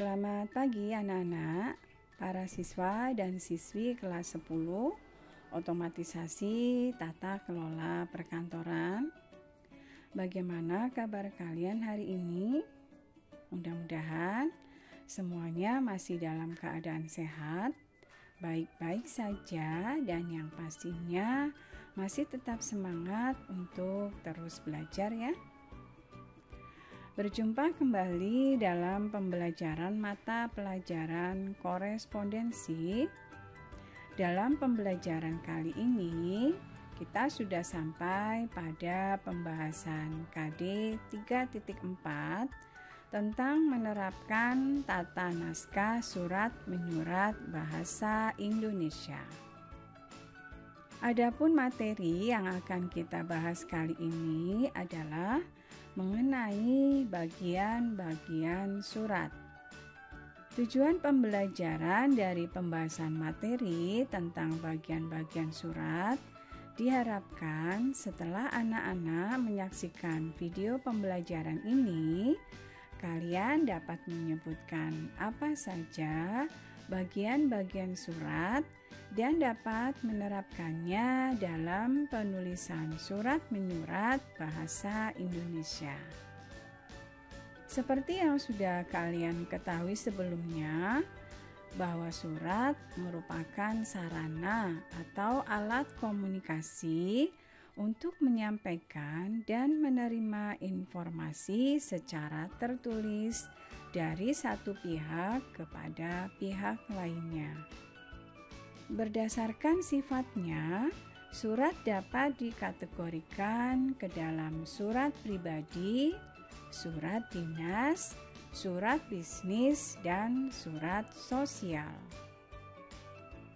Selamat pagi anak-anak, para siswa dan siswi kelas 10 Otomatisasi Tata Kelola Perkantoran. Bagaimana kabar kalian hari ini? Mudah-mudahan semuanya masih dalam keadaan sehat, baik-baik saja, dan yang pastinya masih tetap semangat untuk terus belajar ya. Berjumpa kembali dalam pembelajaran mata pelajaran korespondensi. Dalam pembelajaran kali ini, kita sudah sampai pada pembahasan KD 3.4 tentang menerapkan tata naskah surat menyurat bahasa Indonesia. Adapun materi yang akan kita bahas kali ini adalah mengenai bagian-bagian surat. Tujuan pembelajaran dari pembahasan materi tentang bagian-bagian surat diharapkan setelah anak-anak menyaksikan video pembelajaran ini, kalian dapat menyebutkan apa saja bagian-bagian surat dan dapat menerapkannya dalam penulisan surat menyurat bahasa Indonesia. Seperti yang sudah kalian ketahui sebelumnya, bahwa surat merupakan sarana atau alat komunikasi untuk menyampaikan dan menerima informasi secara tertulis dari satu pihak kepada pihak lainnya. Berdasarkan sifatnya, surat dapat dikategorikan ke dalam surat pribadi, surat dinas, surat bisnis, dan surat sosial.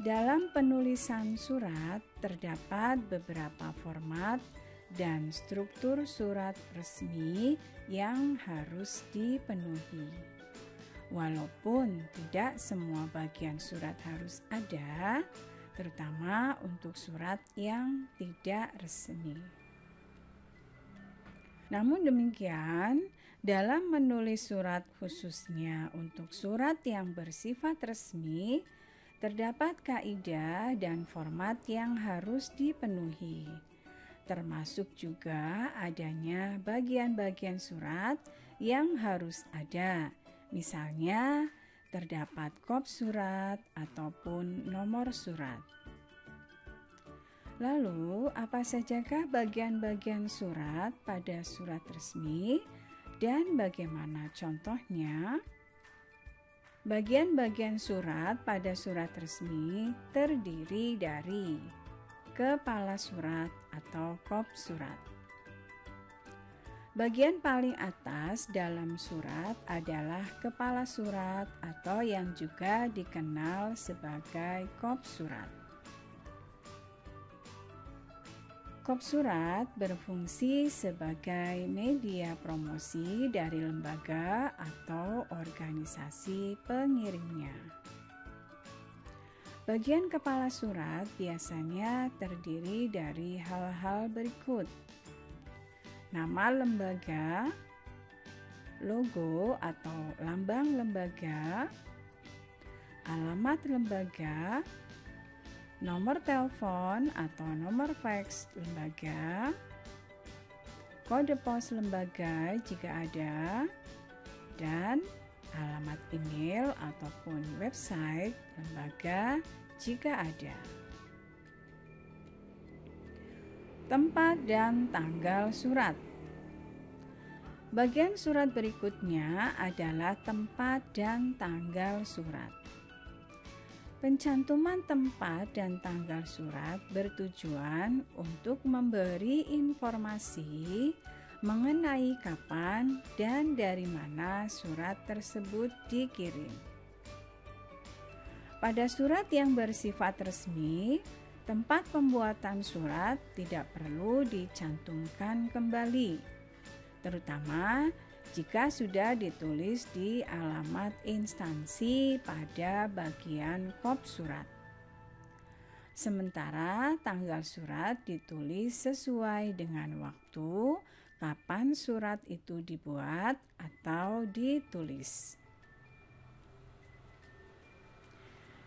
Dalam penulisan surat terdapat beberapa format dan struktur surat resmi yang harus dipenuhi. Walaupun tidak semua bagian surat harus ada, terutama untuk surat yang tidak resmi. Namun demikian, dalam menulis surat khususnya untuk surat yang bersifat resmi, terdapat kaidah dan format yang harus dipenuhi, termasuk juga adanya bagian-bagian surat yang harus ada. Misalnya, terdapat kop surat ataupun nomor surat. Lalu, apa sajakah bagian-bagian surat pada surat resmi dan bagaimana contohnya? Bagian-bagian surat pada surat resmi terdiri dari kepala surat atau kop surat. Bagian paling atas dalam surat adalah kepala surat atau yang juga dikenal sebagai kop surat. Kop surat berfungsi sebagai media promosi dari lembaga atau organisasi pengirimnya. Bagian kepala surat biasanya terdiri dari hal-hal berikut: nama lembaga, logo atau lambang lembaga, alamat lembaga, nomor telepon atau nomor fax lembaga, kode pos lembaga jika ada, dan alamat email ataupun website lembaga jika ada. Tempat dan tanggal surat. Bagian surat berikutnya adalah tempat dan tanggal surat. Pencantuman tempat dan tanggal surat bertujuan untuk memberi informasi mengenai kapan dan dari mana surat tersebut dikirim. Pada surat yang bersifat resmi, tempat pembuatan surat tidak perlu dicantumkan kembali, terutama jika sudah ditulis di alamat instansi pada bagian kop surat. Sementara tanggal surat ditulis sesuai dengan waktu kapan surat itu dibuat atau ditulis.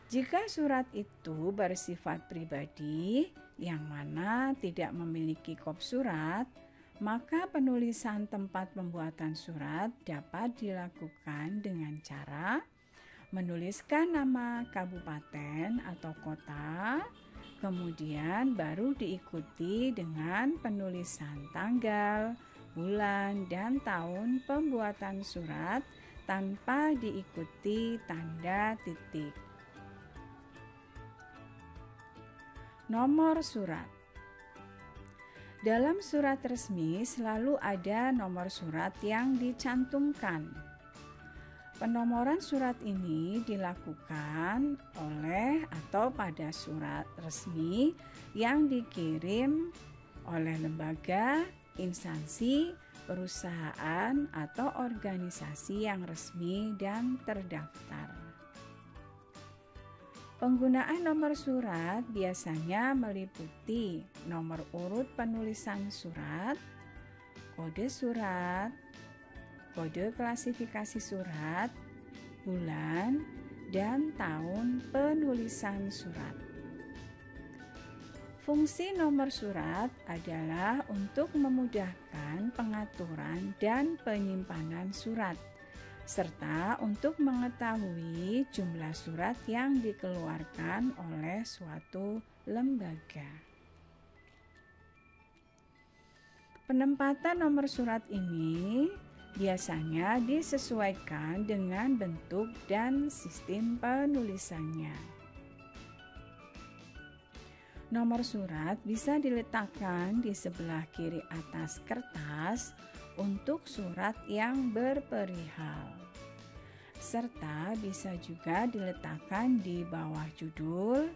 Jika surat itu bersifat pribadi, yang mana tidak memiliki kop surat, maka penulisan tempat pembuatan surat dapat dilakukan dengan cara menuliskan nama kabupaten atau kota, kemudian baru diikuti dengan penulisan tanggal, bulan, dan tahun pembuatan surat tanpa diikuti tanda titik. Nomor surat. Dalam surat resmi selalu ada nomor surat yang dicantumkan. Penomoran surat ini dilakukan oleh atau pada surat resmi yang dikirim oleh lembaga, instansi, perusahaan, atau organisasi yang resmi dan terdaftar. Penggunaan nomor surat biasanya meliputi nomor urut penulisan surat, kode surat, kode klasifikasi surat, bulan, dan tahun penulisan surat. Fungsi nomor surat adalah untuk memudahkan pengaturan dan penyimpanan surat, serta untuk mengetahui jumlah surat yang dikeluarkan oleh suatu lembaga. Penempatan nomor surat ini biasanya disesuaikan dengan bentuk dan sistem penulisannya. Nomor surat bisa diletakkan di sebelah kiri atas kertas untuk surat yang berperihal, serta bisa juga diletakkan di bawah judul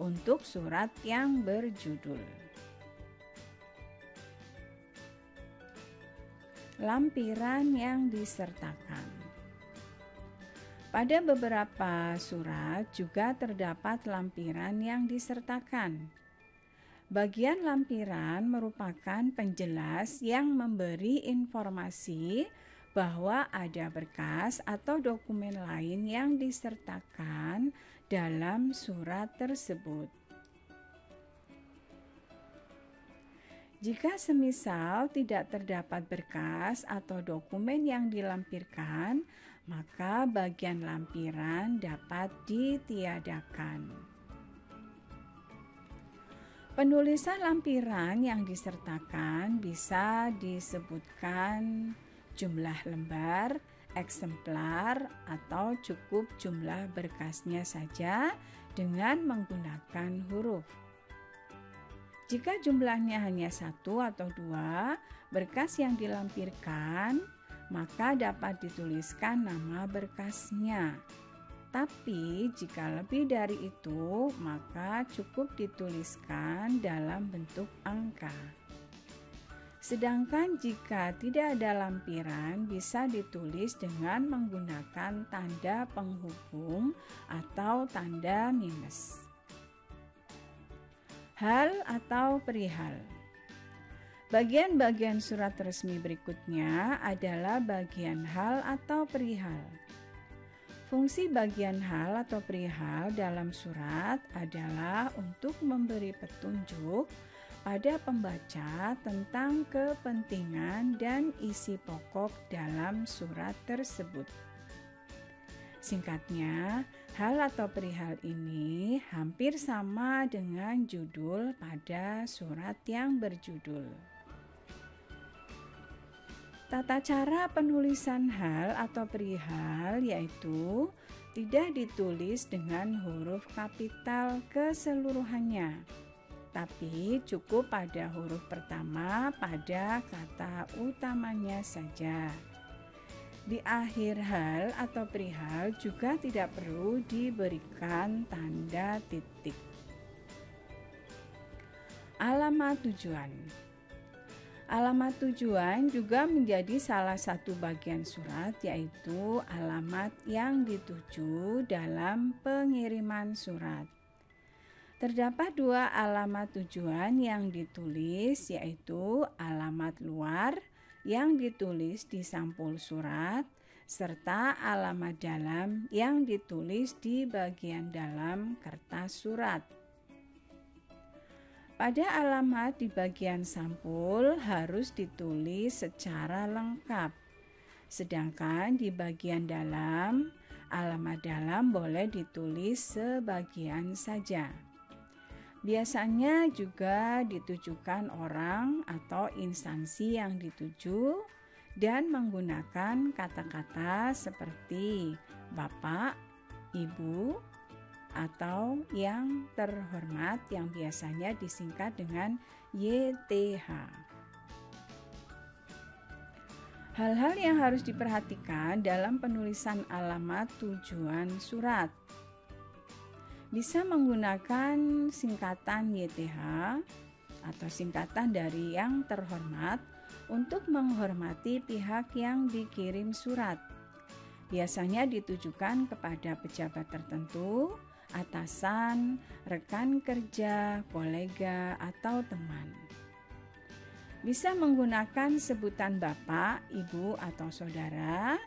untuk surat yang berjudul. Lampiran yang disertakan. Pada beberapa surat juga terdapat lampiran yang disertakan. Bagian lampiran merupakan penjelas yang memberi informasi bahwa ada berkas atau dokumen lain yang disertakan dalam surat tersebut. Jika semisal tidak terdapat berkas atau dokumen yang dilampirkan, maka bagian lampiran dapat ditiadakan. Penulisan lampiran yang disertakan bisa disebutkan jumlah lembar, eksemplar, atau cukup jumlah berkasnya saja dengan menggunakan huruf. Jika jumlahnya hanya 1 atau 2 berkas yang dilampirkan, maka dapat dituliskan nama berkasnya. Tapi jika lebih dari itu, maka cukup dituliskan dalam bentuk angka. Sedangkan jika tidak ada lampiran, bisa ditulis dengan menggunakan tanda penghubung atau tanda minus. Hal atau perihal. Bagian-bagian surat resmi berikutnya adalah bagian hal atau perihal. Fungsi bagian hal atau perihal dalam surat adalah untuk memberi petunjuk pada pembaca tentang kepentingan dan isi pokok dalam surat tersebut. Singkatnya, hal atau perihal ini hampir sama dengan judul pada surat yang berjudul. Tata cara penulisan hal atau perihal yaitu tidak ditulis dengan huruf kapital keseluruhannya, tapi cukup pada huruf pertama pada kata utamanya saja. Di akhir hal atau perihal juga tidak perlu diberikan tanda titik. Alamat tujuan. Alamat tujuan juga menjadi salah satu bagian surat, yaitu alamat yang dituju dalam pengiriman surat. Terdapat 2 alamat tujuan yang ditulis, yaitu alamat luar yang ditulis di sampul surat, serta alamat dalam yang ditulis di bagian dalam kertas surat. Pada alamat di bagian sampul harus ditulis secara lengkap, sedangkan di bagian dalam, alamat dalam boleh ditulis sebagian saja. Biasanya juga ditujukan orang atau instansi yang dituju dan menggunakan kata-kata seperti Bapak, Ibu, atau yang terhormat yang biasanya disingkat dengan YTH. Hal-hal yang harus diperhatikan dalam penulisan alamat tujuan surat. Bisa menggunakan singkatan YTH atau singkatan dari yang terhormat untuk menghormati pihak yang dikirim surat. Biasanya ditujukan kepada pejabat tertentu, atasan, rekan kerja, kolega, atau teman. Bisa menggunakan sebutan Bapak, Ibu, atau Saudara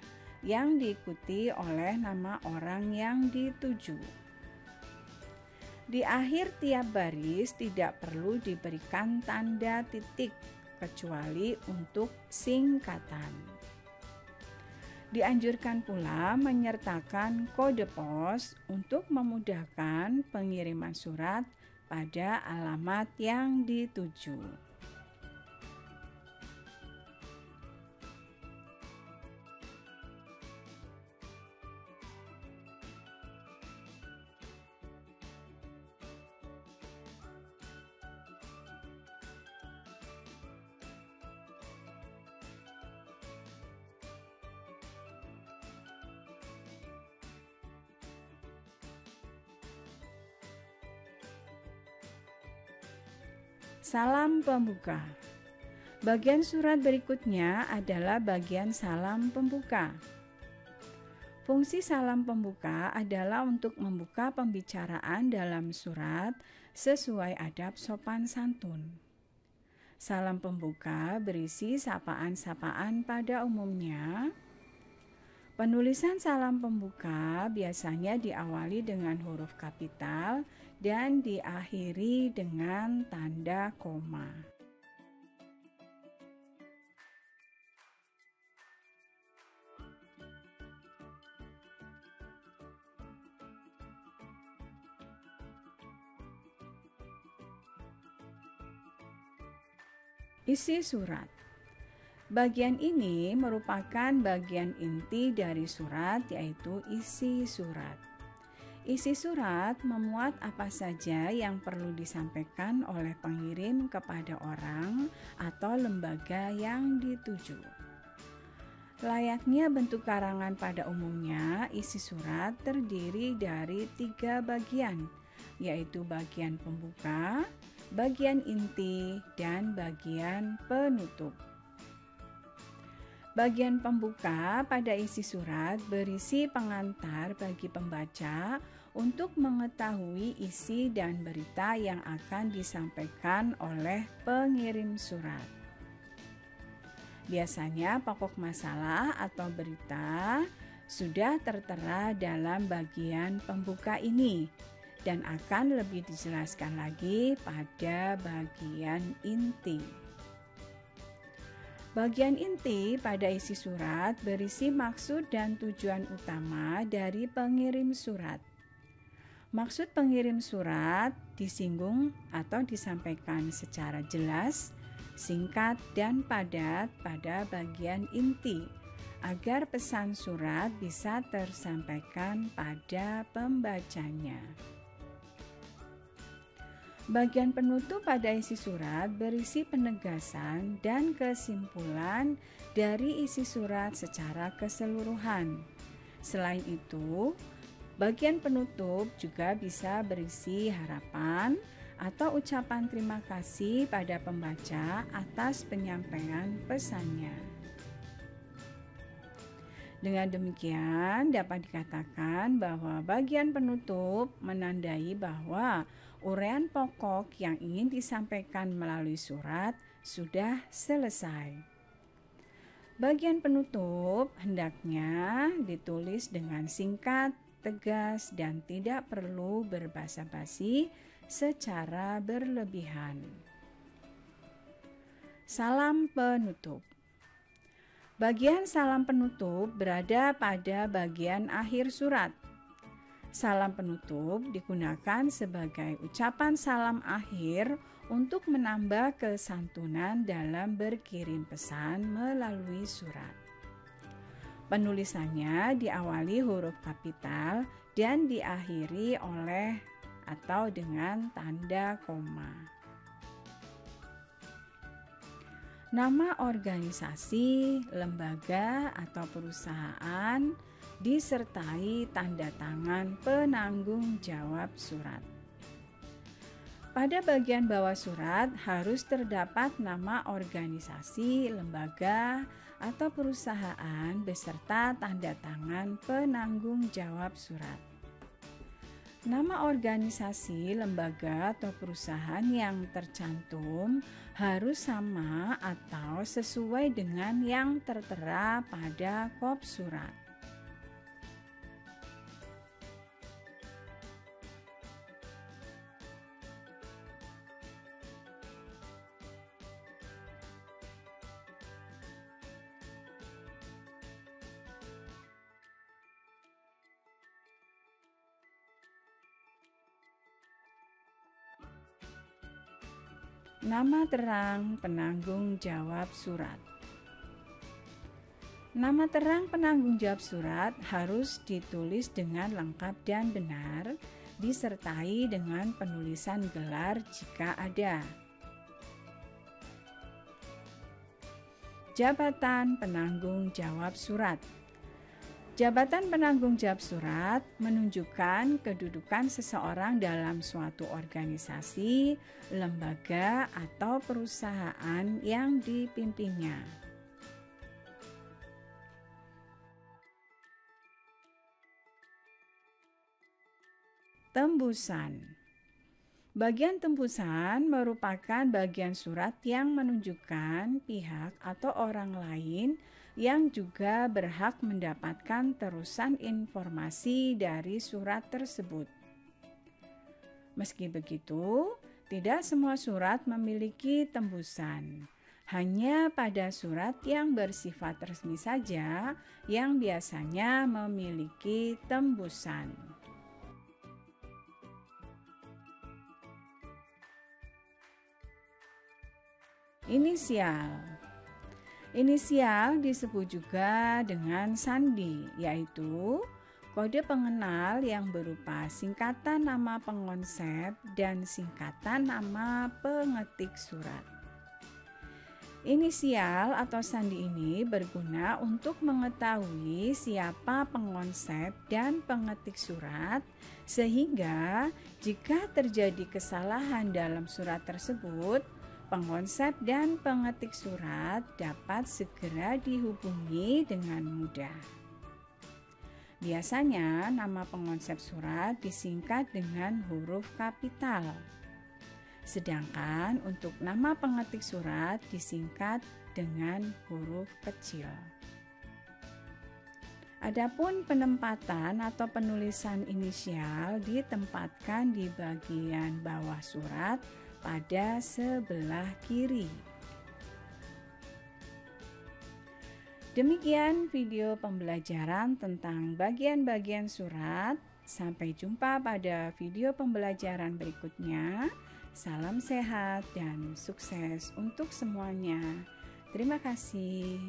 yang diikuti oleh nama orang yang dituju. Di akhir tiap baris tidak perlu diberikan tanda titik kecuali untuk singkatan. Dianjurkan pula menyertakan kode pos untuk memudahkan pengiriman surat pada alamat yang dituju. Salam pembuka. Bagian surat berikutnya adalah bagian salam pembuka. Fungsi salam pembuka adalah untuk membuka pembicaraan dalam surat sesuai adab sopan santun. Salam pembuka berisi sapaan-sapaan pada umumnya. Penulisan salam pembuka biasanya diawali dengan huruf kapital dan diakhiri dengan tanda koma. Isi surat. Bagian ini merupakan bagian inti dari surat, yaitu isi surat. Isi surat memuat apa saja yang perlu disampaikan oleh pengirim kepada orang atau lembaga yang dituju. Layaknya bentuk karangan pada umumnya, isi surat terdiri dari 3 bagian, yaitu bagian pembuka, bagian inti, dan bagian penutup. Bagian pembuka pada isi surat berisi pengantar bagi pembaca untuk mengetahui isi dan berita yang akan disampaikan oleh pengirim surat. Biasanya pokok masalah atau berita sudah tertera dalam bagian pembuka ini dan akan lebih dijelaskan lagi pada bagian inti. Bagian inti pada isi surat berisi maksud dan tujuan utama dari pengirim surat. Maksud pengirim surat disinggung atau disampaikan secara jelas, singkat, dan padat pada bagian inti, agar pesan surat bisa tersampaikan pada pembacanya. Bagian penutup pada isi surat berisi penegasan dan kesimpulan dari isi surat secara keseluruhan. Selain itu, bagian penutup juga bisa berisi harapan atau ucapan terima kasih pada pembaca atas penyampaian pesannya. Dengan demikian, dapat dikatakan bahwa bagian penutup menandai bahwa uraian pokok yang ingin disampaikan melalui surat sudah selesai. Bagian penutup hendaknya ditulis dengan singkat, tegas, dan tidak perlu berbasa-basi secara berlebihan. Salam penutup. Bagian salam penutup berada pada bagian akhir surat. Salam penutup digunakan sebagai ucapan salam akhir untuk menambah kesantunan dalam berkirim pesan melalui surat. Penulisannya diawali huruf kapital dan diakhiri oleh atau dengan tanda koma. Nama organisasi, lembaga, atau perusahaan disertai tanda tangan penanggung jawab surat. Pada bagian bawah surat harus terdapat nama organisasi, lembaga, atau perusahaan beserta tanda tangan penanggung jawab surat. Nama organisasi, lembaga, atau perusahaan yang tercantum harus sama atau sesuai dengan yang tertera pada kop surat. Nama terang penanggung jawab surat. Nama terang penanggung jawab surat harus ditulis dengan lengkap dan benar, disertai dengan penulisan gelar jika ada. Jabatan penanggung jawab surat. Jabatan penanggung jawab surat menunjukkan kedudukan seseorang dalam suatu organisasi, lembaga, atau perusahaan yang dipimpinnya. Tembusan. Bagian tembusan merupakan bagian surat yang menunjukkan pihak atau orang lain yang juga berhak mendapatkan terusan informasi dari surat tersebut. Meski begitu, tidak semua surat memiliki tembusan. Hanya pada surat yang bersifat resmi saja yang biasanya memiliki tembusan. Inisial. Inisial disebut juga dengan sandi, yaitu kode pengenal yang berupa singkatan nama pengonsep dan singkatan nama pengetik surat. Inisial atau sandi ini berguna untuk mengetahui siapa pengonsep dan pengetik surat, sehingga jika terjadi kesalahan dalam surat tersebut, pengonsep dan pengetik surat dapat segera dihubungi dengan mudah. Biasanya nama pengonsep surat disingkat dengan huruf kapital. Sedangkan untuk nama pengetik surat disingkat dengan huruf kecil. Adapun penempatan atau penulisan inisial ditempatkan di bagian bawah surat pada sebelah kiri. Demikian video pembelajaran tentang bagian-bagian surat. Sampai jumpa pada video pembelajaran berikutnya. Salam sehat dan sukses untuk semuanya. Terima kasih.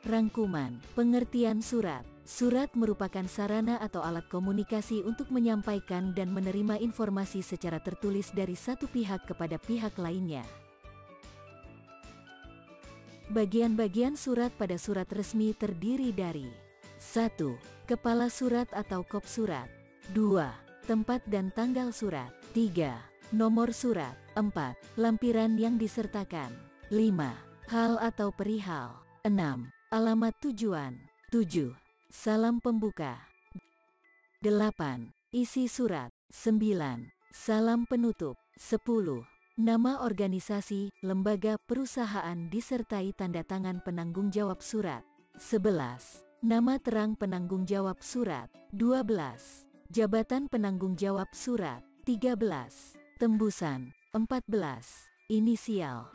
Rangkuman, pengertian surat. Surat merupakan sarana atau alat komunikasi untuk menyampaikan dan menerima informasi secara tertulis dari satu pihak kepada pihak lainnya. Bagian-bagian surat pada surat resmi terdiri dari 1. Kepala surat atau kop surat. 2. Tempat dan tanggal surat. 3. Nomor surat. 4. Lampiran yang disertakan. 5. Hal atau perihal. 6. Alamat tujuan. 7. Salam pembuka. 8. Isi surat. 9. Salam penutup. 10. Nama organisasi, lembaga, perusahaan disertai tanda tangan penanggung jawab surat. 11. Nama terang penanggung jawab surat. 12. Jabatan penanggung jawab surat. 13. Tembusan. 14. Inisial.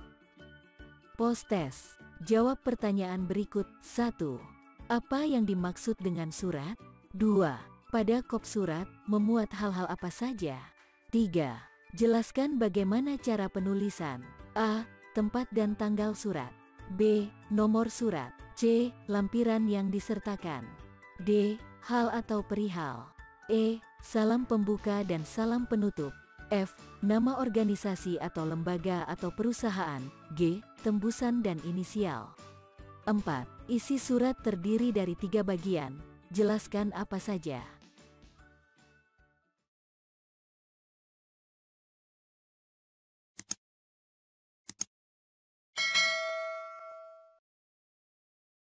Post-test. Jawab pertanyaan berikut. 1. Apa yang dimaksud dengan surat? 2. Pada kop surat, memuat hal-hal apa saja? 3. Jelaskan bagaimana cara penulisan. A. Tempat dan tanggal surat. B. Nomor surat. C. Lampiran yang disertakan. D. Hal atau perihal. E. Salam pembuka dan salam penutup. F. Nama organisasi atau lembaga atau perusahaan. G. Tembusan dan inisial. 4. Isi surat terdiri dari 3 bagian. Jelaskan apa saja.